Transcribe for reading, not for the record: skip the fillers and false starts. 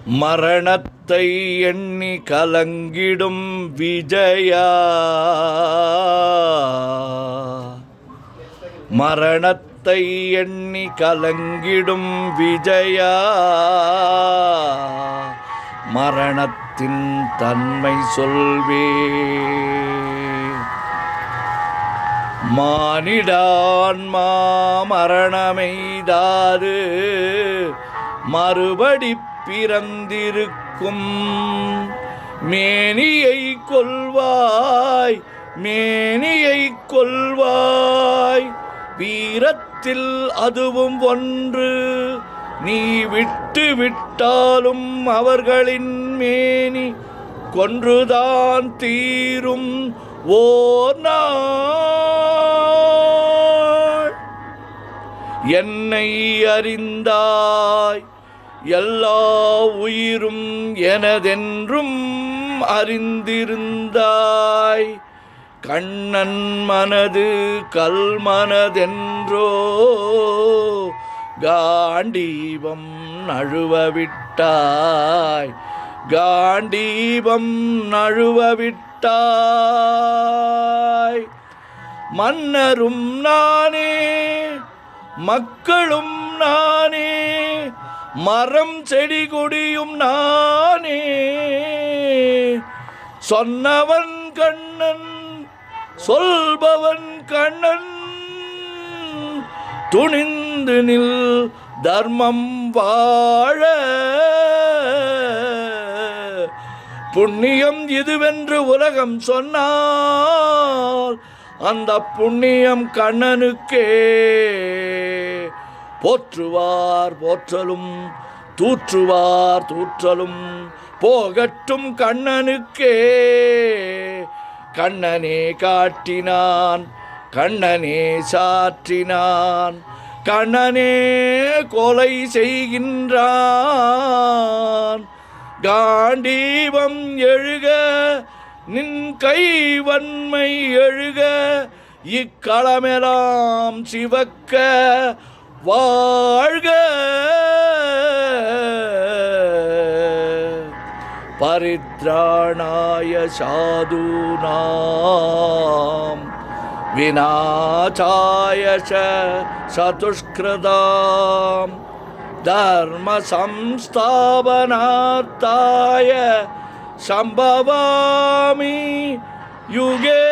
மரணத்தை எண்ணி கலங்கிடும் விஜயா, மரணத்தை எண்ணி கலங்கிடும் விஜயா, மரணத்தின் தன்மை சொல்வே. மானிடான்மா மரணமெய்தாது மறுபடி பிறந்திருக்கும். மேனியை கொல்வாய், மேனியை கொல்வாய், வீரத்தில் அதுவும் ஒன்று. நீ விட்டு விட்டாலும் அவர்களின் மேனி கொன்றுதான் தீரும் ஓர் நாள். என்னை அறிந்தாய், எல்லா உயிரும் எனதென்றும் அறிந்திருந்தாய். கண்ணன் மனது கல்மனதென்றோ காண்டீபம் நழுவவிட்டாய், காண்டீபம் நழுவவிட்டாய். மன்னரும் நானே, மக்களும் நானே, மரம் செடி கொடியும் நானே. சொன்னவன் கண்ணன், சொல்பவன் கண்ணன். துணிந்து நில் தர்மம் வாழ, புண்ணியம் இதுவென்று உலகம் சொன்னால் அந்த புண்ணியம் கண்ணனுக்கே. போற்றுவார் போற்றலும், தூற்றுவார் தூற்றலும் போகட்டும் கண்ணனுக்கே. கண்ணனே காட்டினான், கண்ணனே சாற்றினான், கண்ணனே கொலை செய்கின்றான். காண்டீபம் எழுக, நின் கைவன்மை எழுக, இக்களமெல்லாம் சிவக்க வாழ்க. பரித்ராணாய சாதுனாம் விநாசாய சதுஷ்கிருதாம் தர்ம சம்ஸ்தாபனார்த்தாய சம்பவாமி யுகே